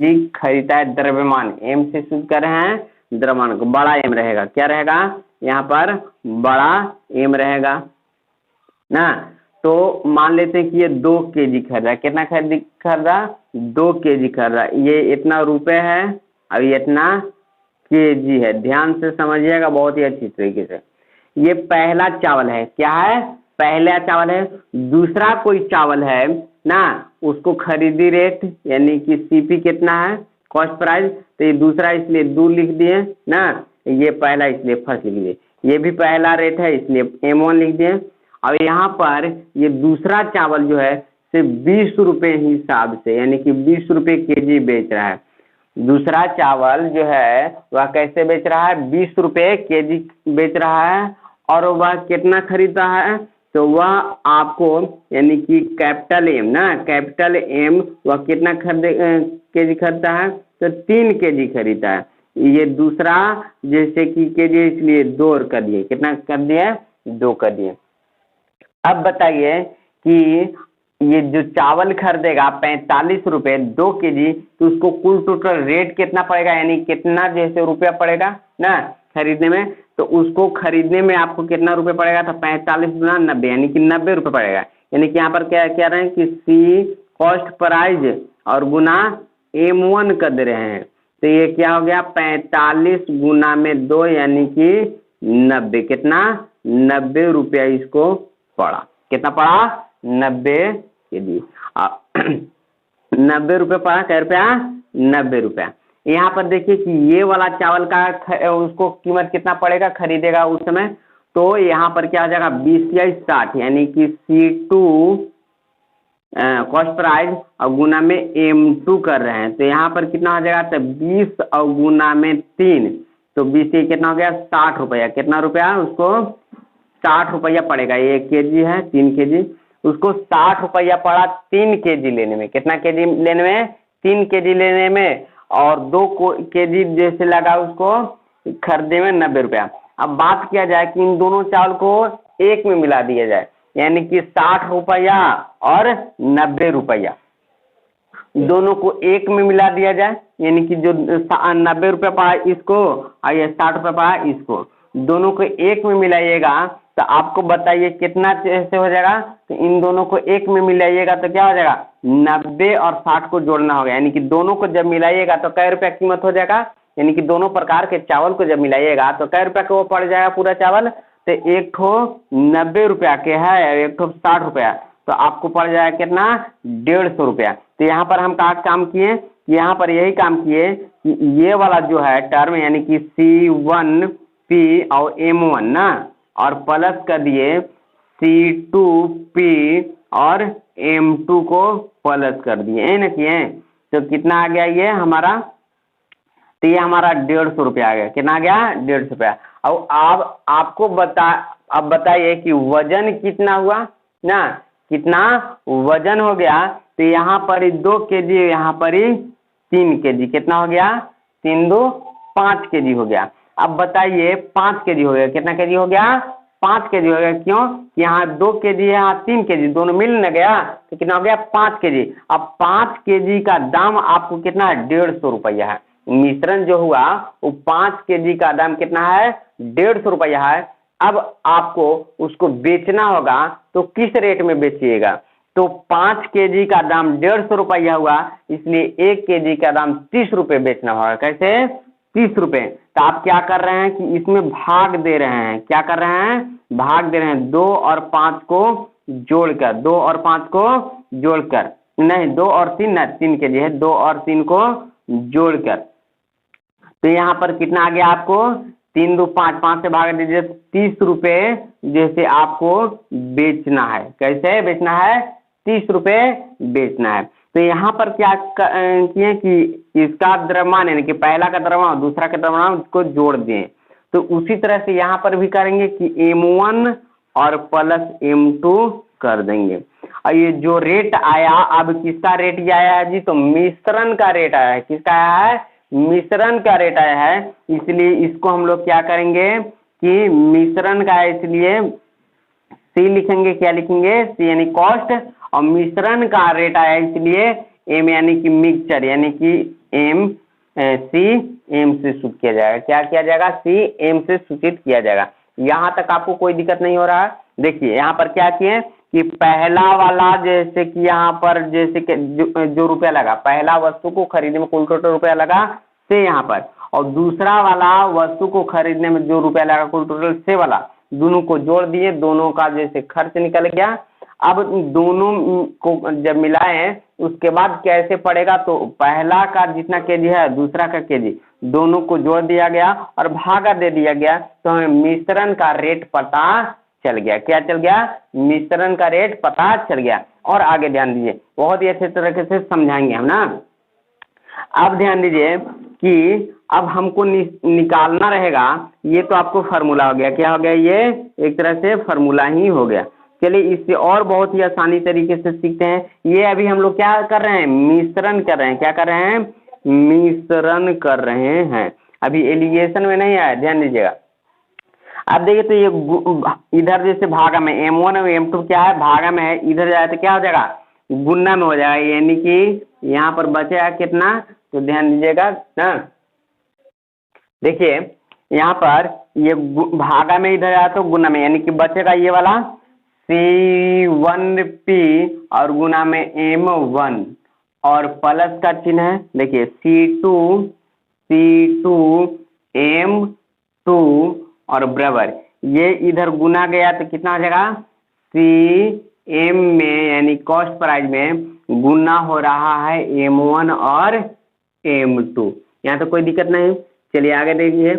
जी खरीदता है द्रव्यमान, एम से शुद्ध कर रहे हैं द्रव्यमान को, बड़ा एम रहेगा, क्या रहेगा यहाँ पर बड़ा एम रहेगा ना। तो मान लेते हैं कि ये 2 kg खरीदा, कितना खरीदा 2 kg खरीदा, ये इतना रुपए है और ये इतना kg है। ध्यान से समझिएगा बहुत ही अच्छी तरीके से। ये पहला चावल है, क्या है पहला चावल है। दूसरा कोई चावल है ना, उसको खरीदी रेट यानी कि सीपी कितना है कॉस्ट प्राइस, तो ये दूसरा इसलिए 2 लिख दिए ना, ये पहला इसलिए फर्स्ट लिख दिए, ये भी पहला रेट है इसलिए M1 लिख दिए। और यहाँ पर ये दूसरा चावल जो है सिर्फ 20 रुपए हिसाब से यानी कि 20 रुपए kg बेच रहा है। दूसरा चावल जो है वह कैसे बेच रहा है 20 रुपए kg बेच रहा है, और वह कितना खरीदता है तो वह आपको यानी कि कैपिटल एम ना, कैपिटल एम वह कितना kg खरीदता है तो 3 kg खरीदता है। ये दूसरा जैसे कि kg इसलिए 2 कर दिए, कितना कर दिए 2 कर दिए। अब बताइए कि ये जो चावल खरीदेगा 45 रुपए 2 kg, तो उसको कुल टोटल रेट कितना पड़ेगा यानी कितना जैसे रुपया पड़ेगा ना खरीदने में, तो उसको खरीदने में आपको कितना रुपए पड़ेगा तो 45 गुना 90 यानी कि 90 रुपए पड़ेगा। यानी कि यहाँ पर क्या कह रहे हैं कि सी कॉस्ट प्राइस और गुना M1 कर दे रहे हैं, तो ये क्या हो गया 45 गुना में 2 यानी कि 90, कितना 90 रुपया इसको पड़ा, कितना पड़ा 90 kg 90 रुपये पड़ा, कै रुपया 90 रुपया। यहाँ पर देखिए कि ये वाला चावल का उसको कीमत कितना पड़ेगा खरीदेगा उस समय, तो यहाँ पर क्या हो जाएगा 20 या 60 यानी कि C2 कॉस्ट प्राइस और गुना में M2 कर रहे हैं, तो यहाँ पर कितना हो जाएगा तो 20 और गुना में 3, तो 20 से कितना हो गया 60 रुपया, कितना रुपया उसको 60 रुपया पड़ेगा। ये 1 kg है 3 kg, उसको 60 रुपया पड़ा 3 kg लेने में, कितना kg लेने में 3 kg लेने में, और 2 kg जैसे लगा उसको खरीदने में 90 रुपया। अब बात किया जाए कि इन दोनों चावल को एक में मिला दिया जाए यानी कि 60 रुपया और 90 रुपया दोनों को एक में मिला दिया जाए, यानी कि जो 90 रुपया पड़ा इसको और ये 60 रुपया पड़ा इसको, दोनों को एक में मिलाइएगा तो आपको बताइए कितना ऐसे हो जाएगा, तो इन दोनों को एक में मिलाइएगा तो क्या हो जाएगा 90 और 60 को जोड़ना होगा, यानी कि दोनों को जब मिलाइएगा तो कै रुपया कीमत हो जाएगा, यानी कि दोनों प्रकार के चावल को जब मिलाइएगा तो कै रुपया का वो पड़ जाएगा पूरा चावल, तो एक ठो 90 रुपया के है और एक ठो 60 रुपया, तो आपको पड़ जाएगा कितना 150 रुपया। तो यहाँ पर हम कहाँ काम किए, यहाँ पर यही काम किए कि ये वाला जो है टर्म यानी कि C1P और M1 ना, और प्लस कर दिए C2P और M2 को प्लस कर दिए ना किए, तो कितना आ गया ये हमारा, तो ये हमारा 150 रुपया आ गया, कितना आ गया 150 रुपया। और आपको अब बताइए कि वजन कितना हुआ ना, कितना वजन हो गया, तो यहाँ पर 2 kg यहाँ पर 3 kg, कितना हो गया 3 2 5 kg हो गया। अब बताइए 5 kg हो गया, कितना kg हो गया 5 kg हो गया, क्यों यहाँ 2 kg है यहाँ 3 kg दोनों मिल न गया, तो कितना हो गया 5 kg। अब 5 kg का दाम आपको कितना है 150 रुपया है, मिश्रण जो हुआ वो 5 kg का दाम कितना है 150 रुपया है। अब आपको उसको बेचना होगा तो किस रेट में बेचिएगा, तो 5 kg का दाम 150 रुपया हुआ, इसलिए 1 kg का दाम 30 रुपये बेचना होगा, कैसे 30 रुपये। तो आप क्या कर रहे हैं कि इसमें भाग दे रहे हैं, क्या कर रहे हैं भाग दे रहे हैं, 2 और 5 को जोड़कर, 2 और 5 को जोड़कर, नहीं 2 और 3 ना 3 kg है, 2 और 3 को जोड़कर, तो यहाँ पर कितना आ गया आपको 3 2 5, 5 से भाग दीजिए 30 रुपये जैसे आपको बेचना है, कैसे बेचना है 30 रुपये बेचना है। तो यहाँ पर क्या किए कि इसका द्रव्यमान यानी कि पहला का द्रव्यमान दूसरा का द्रव्यमान को जोड़ दें, तो उसी तरह से यहाँ पर भी करेंगे कि M1 और प्लस M2 कर देंगे। और ये जो रेट आया, अब किसका रेट ये आया है जी, तो मिश्रण का रेट आया है, किसका आया है मिश्रण का रेट आया है, इसलिए इसको हम लोग क्या करेंगे कि मिश्रण का है, इसलिए सी लिखेंगे, क्या लिखेंगे सी यानी कॉस्ट, और मिश्रण का रेट आया इसलिए एम यानी कि मिक्सचर यानी कि एम सी एम से सूचित किया जाएगा। क्या किया जाएगा? सी एम से सूचित किया जाएगा। यहाँ तक आपको कोई दिक्कत नहीं हो रहा है? देखिए यहाँ पर क्या किए कि पहला वाला जैसे कि यहाँ पर जैसे कि जो रुपया लगा, पहला वस्तु को खरीदने में कुल टोटल रुपया लगा से यहाँ पर, और दूसरा वाला वस्तु को खरीदने में जो रुपया लगा कुल टोटल से वाला, दोनों को जोड़ दिए, दोनों का जैसे खर्च निकल गया। अब दोनों को जब मिलाए उसके बाद कैसे पड़ेगा, तो पहला का जितना केजी है दूसरा का केजी, दोनों को जोड़ दिया गया और भागा दे दिया गया, तो हमें मिश्रण का रेट पता चल गया। क्या चल गया? मिश्रण का रेट पता चल गया। और आगे ध्यान दीजिए, बहुत ही अच्छे तरीके से समझाएंगे हम ना। अब ध्यान दीजिए कि अब हमको निकालना रहेगा, ये तो आपको फार्मूला हो गया। क्या हो गया? ये एक तरह से फार्मूला ही हो गया। चलिए इससे और बहुत ही आसानी तरीके से सीखते हैं। ये अभी हम लोग क्या कर रहे हैं? मिश्रण कर रहे हैं। क्या कर रहे हैं? मिश्रण कर रहे हैं। अभी एलिगेशन में नहीं आया, ध्यान दीजिएगा। अब देखिए तो ये इधर जैसे भागा में M1 और M2 क्या है? भागा में है, इधर जाए तो क्या हो जाएगा? गुना में हो जाएगा, यानी कि यहाँ पर बचेगा कितना? तो ध्यान दीजिएगा ना, देखिए यहाँ पर ये भागा में इधर आया तो गुना में, यानी कि बचेगा ये वाला C1P और गुना में M1 और प्लस का चिन्ह है, देखिए C2M2 और बराबर, ये इधर गुना गया तो कितना हो जाएगा? CM में यानी कॉस्ट प्राइस में गुना हो रहा है M1 और M2। यहाँ तो कोई दिक्कत नहीं। चलिए आगे देखिए,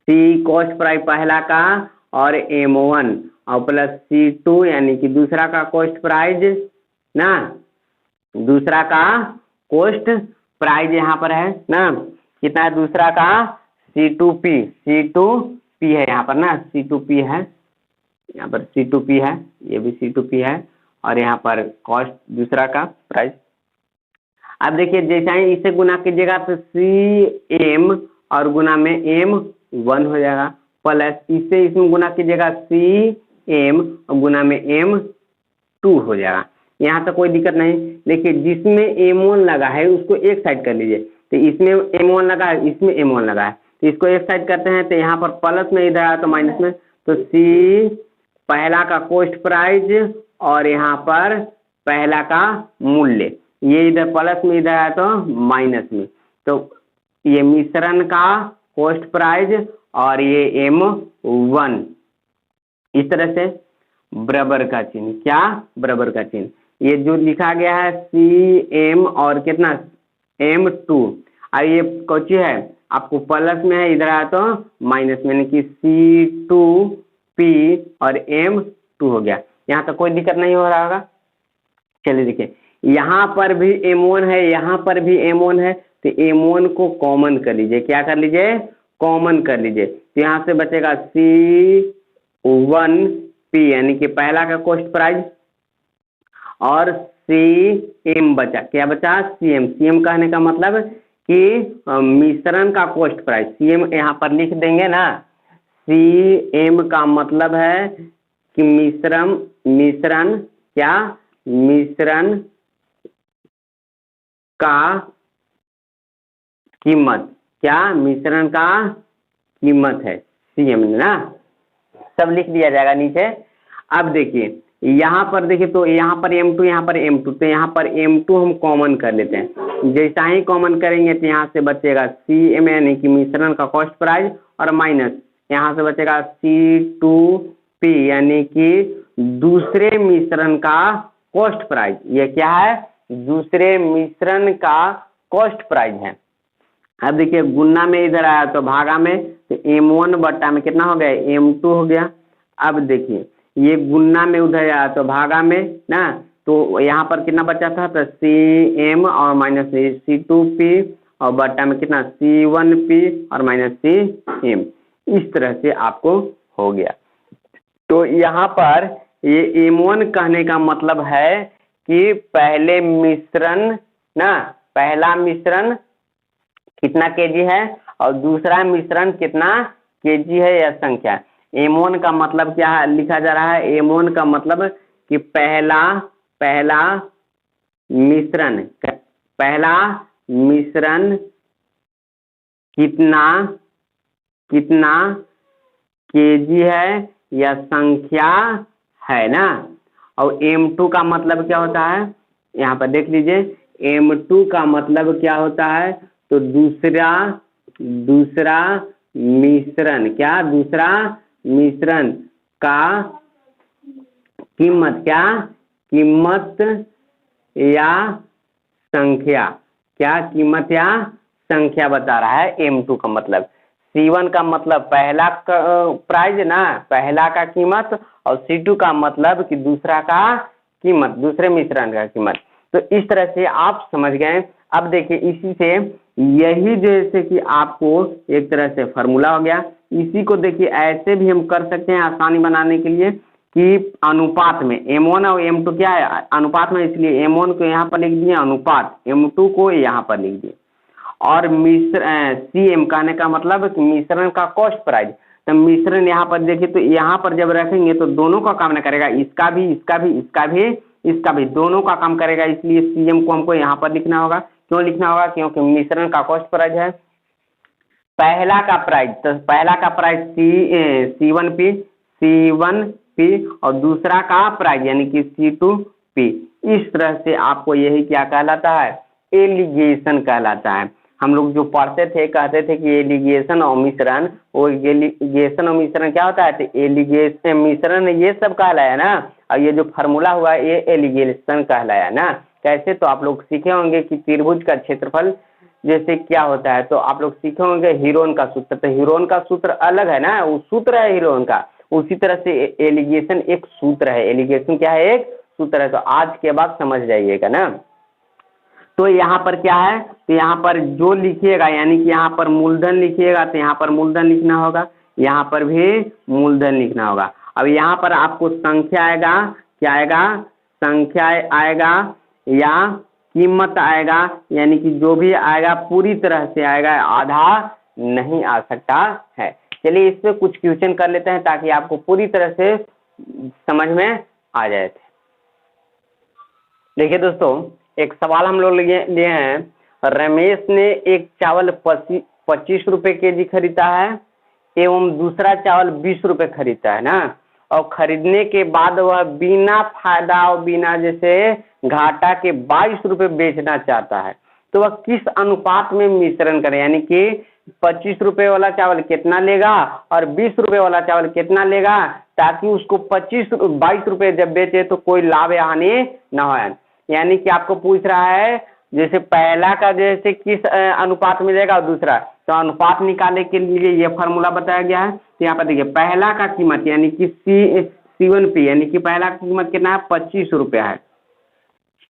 C कॉस्ट प्राइस पहला का और M1 और प्लस C2 यानी कि दूसरा का कॉस्ट प्राइस ना, दूसरा का कॉस्ट प्राइस यहाँ पर है ना, कितना है दूसरा का? C2P है यहाँ पर ना, C2P है, यहाँ पर C2P है, ये भी C2P है, और यहाँ पर कॉस्ट दूसरा का प्राइस। अब देखिए जैसा ही इसे गुना कीजिएगा तो CM और गुना में M1 हो जाएगा, प्लस इसे इसमें गुना कीजिएगा CM और गुना में M2 हो जाएगा। यहाँ तक कोई दिक्कत नहीं। देखिए जिसमें M1 लगा है उसको एक साइड कर लीजिए, तो इसमें M1 लगा है, इसमें M1 लगा है, तो इसको एक साइड करते हैं, तो यहाँ पर प्लस में इधर आया तो माइनस में, तो C पहला का कॉस्ट प्राइस और यहाँ पर पहला का मूल्य, ये इधर प्लस में इधर आया तो माइनस में, तो ये मिश्रण का कॉस्ट प्राइस और ये M1, इस तरह से बराबर का चिन्ह, क्या बराबर का चिन्ह, ये जो लिखा गया है CM और कितना M2, और ये कौची है आपको प्लस में है, इधर आया तो माइनस में, यानी कि C2P और M2 हो गया। यहाँ तक कोई दिक्कत नहीं हो रहा होगा। चलिए देखिए यहाँ पर भी M1 है, यहाँ पर भी M1 है, तो M1 को कॉमन कर लीजिए। क्या कर लीजिए? कॉमन कर लीजिए, तो यहाँ से बचेगा C1P यानी कि पहला का कॉस्ट प्राइस और CM बचा, क्या बचा? CM कहने का मतलब कि मिश्रण का कॉस्ट प्राइस, CM यहाँ पर लिख देंगे ना, CM का मतलब है कि मिश्रण क्या? मिश्रण का कीमत, क्या? मिश्रण का कीमत है CM ना, सब लिख दिया जाएगा नीचे। अब देखिए यहाँ पर देखिए, तो यहाँ पर M2 यहाँ पर M2, तो यहाँ पर M2 हम कॉमन कर लेते हैं। जैसा ही कॉमन करेंगे तो यहाँ से बचेगा CM यानी कि मिश्रण का कॉस्ट प्राइस और माइनस यहाँ से बचेगा C2P यानी कि दूसरे मिश्रण का कॉस्ट प्राइस। ये क्या है? दूसरे मिश्रण का कॉस्ट प्राइस है। अब देखिए गुना में इधर आया तो भागा में, तो M1 बट्टा में कितना हो गया? M2 हो गया। अब देखिए ये गुना में उधर आया तो भागा में ना, तो यहाँ पर कितना बचा था? तो CM और माइनस C2P और बट्टा में कितना? C1P और माइनस CM। इस तरह से आपको हो गया। तो यहाँ पर ये M1 कहने का मतलब है कि पहले मिश्रण ना, पहला मिश्रण कितना केजी है और दूसरा मिश्रण कितना केजी है, यह संख्या। M1 का मतलब क्या है लिखा जा रहा है? M1 का मतलब कि पहला मिश्रण कितना कितना केजी है या संख्या है ना। और M2 का मतलब क्या होता है, यहाँ पर देख लीजिए, M2 का मतलब क्या होता है, तो दूसरा मिश्रण, क्या दूसरा मिश्रण का कीमत, क्या कीमत या संख्या, क्या कीमत या संख्या बता रहा है M2 का मतलब। C1 का मतलब पहला प्राइज ना, पहला का कीमत, और C2 का मतलब कि दूसरा का कीमत, दूसरे मिश्रण का कीमत। तो इस तरह से आप समझ गए। अब देखिए इसी से यही जैसे कि आपको एक तरह से फार्मूला हो गया, इसी को देखिए ऐसे भी हम कर सकते हैं आसानी बनाने के लिए कि अनुपात में M1 और M2 क्या है, अनुपात में, इसलिए M1 को यहाँ पर लिख दिए अनुपात, M2 को यहाँ पर लिख दिए। और CM कहने का मतलब कि मिश्रण का कॉस्ट प्राइस। तो मिश्रण यहाँ पर देखिए, तो यहाँ पर जब रखेंगे तो दोनों का काम न करेगा, इसका भी इसका भी इसका भी इसका भी, दोनों का काम करेगा, इसलिए CM को हमको यहाँ पर लिखना होगा। क्यों लिखना होगा, क्योंकि मिश्रण का कॉस्ट प्राइस है। पहला का प्राइस, तो पहला का प्राइस C1P और दूसरा का प्राइस यानी कि C2P। इस तरह से आपको यही क्या कहलाता है, एलिगेशन कहलाता है। हम लोग जो पढ़ते थे कहते थे कि एलिगेशन और मिश्रण, वो एलिगेशन और मिश्रण क्या होता है, तो एलिगेशन मिश्रण ये सब कहलाया ना, और ये जो फार्मूला हुआ ये एलिगेशन कहलाया ना। कैसे, तो आप लोग सीखे होंगे कि त्रिभुज का क्षेत्रफल जैसे क्या होता है, तो आप लोग सीखे होंगे हीरोन का सूत्र। तो हीरोन का सूत्र अलग है ना, वो सूत्र है हीरोन का, उसी तरह से एलिगेशन एक सूत्र है। एलिगेशन क्या है, एक सूत्र है। तो आज के बाद समझ जाइएगा ना। तो यहाँ पर क्या है, तो यहाँ पर जो लिखिएगा यानी कि यहाँ पर मूलधन लिखिएगा तो यहाँ पर मूलधन लिखना होगा, यहाँ पर भी मूलधन लिखना होगा। अब यहाँ पर आपको संख्या आएगा, क्या आएगा, संख्या आएगा या कीमत आएगा, यानी कि जो भी आएगा पूरी तरह से आएगा, आधा नहीं आ सकता है। चलिए इस पे कुछ क्वेश्चन कर लेते हैं ताकि आपको पूरी तरह से समझ में आ जाए। देखिए दोस्तों, एक सवाल हम लोग लिए हैं, रमेश ने एक चावल 25 रुपए केजी खरीदा है एवं दूसरा चावल 20 रुपए खरीदा है ना, और खरीदने के बाद वह बिना फायदा और बिना जैसे घाटा के 22 रुपए बेचना चाहता है। तो वह किस अनुपात में मिश्रण करे, यानी कि 25 रुपए वाला चावल कितना लेगा और 20 रुपए वाला चावल कितना लेगा, ताकि उसको 22 रुपए जब बेचे तो कोई लाभ या हानि न हो। यानी कि आपको पूछ रहा है जैसे पहला का जैसे किस अनुपात में लेगा और दूसरा, तो अनुपात निकालने के लिए ये फार्मूला बताया गया है। तो यहाँ पर देखिए पहला का कीमत यानी कि C1P यानी कि पहला का कीमत कितना है, 25 रुपया है।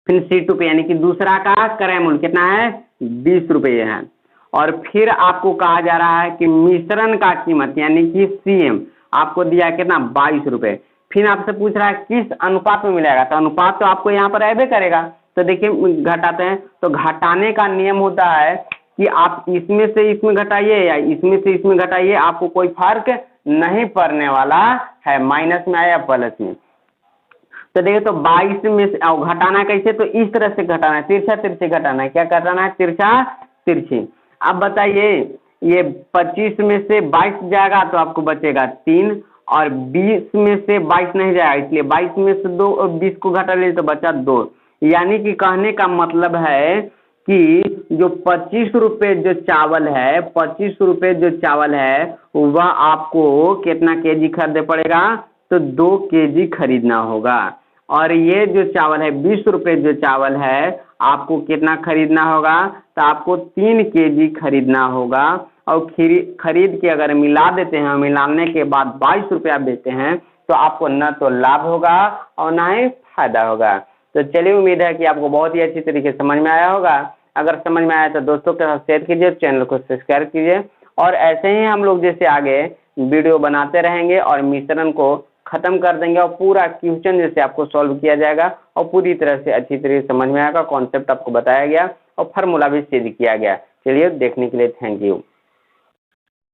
फिर C2P यानी कि दूसरा का क्रय मूल्य कितना है, 20 रुपये है। और फिर आपको कहा जा रहा है कि मिश्रण का कीमत यानी कि CM आपको दिया कितना, 22 रुपये। फिर आपसे पूछ रहा है किस अनुपात में मिलेगा, तो अनुपात तो आपको यहाँ पर ऐबे करेगा। तो देखिए घटाते हैं, तो घटाने का नियम होता है कि आप इसमें से इसमें घटाइए या इसमें से इसमें घटाइए, आपको कोई फर्क नहीं पड़ने वाला है, माइनस में आया प्लस में। तो देखिए तो 22 में से घटाना कैसे, तो इस तरह से घटाना है, तिरछा तिरछी घटाना है। क्या घटाना है, तिरछा तिरछी। अब बताइए ये 25 में से 22 जाएगा तो आपको बचेगा 3, और 20 में से 22 नहीं जाएगा, इसलिए 22 में से 20 को घटा ले तो बचा 2। यानी कि कहने का मतलब है कि जो 25 रुपये जो चावल है, 25 रुपये जो चावल है वह आपको कितना केजी खरीदना पड़ेगा, तो 2 केजी खरीदना होगा। और ये जो चावल है 20 रुपये जो चावल है आपको कितना खरीदना होगा, तो आपको 3 केजी खरीदना होगा। और खरीद के अगर मिला देते हैं, मिलाने के बाद 22 रुपया देते हैं, तो आपको न तो लाभ होगा और न ही फायदा होगा। तो चलिए उम्मीद है कि आपको बहुत ही अच्छी तरीके से समझ में आया होगा। अगर समझ में आया तो दोस्तों के साथ शेयर कीजिए, चैनल को सब्सक्राइब कीजिए, और ऐसे ही हम लोग जैसे आगे वीडियो बनाते रहेंगे और मिश्रण को खत्म कर देंगे और पूरा क्वेश्चन जैसे आपको सॉल्व किया जाएगा और पूरी तरह से अच्छी तरीके से समझ में आएगा, कॉन्सेप्ट आपको बताया गया और फार्मूला भी सिद्ध किया गया। चलिए देखने के लिए थैंक यू।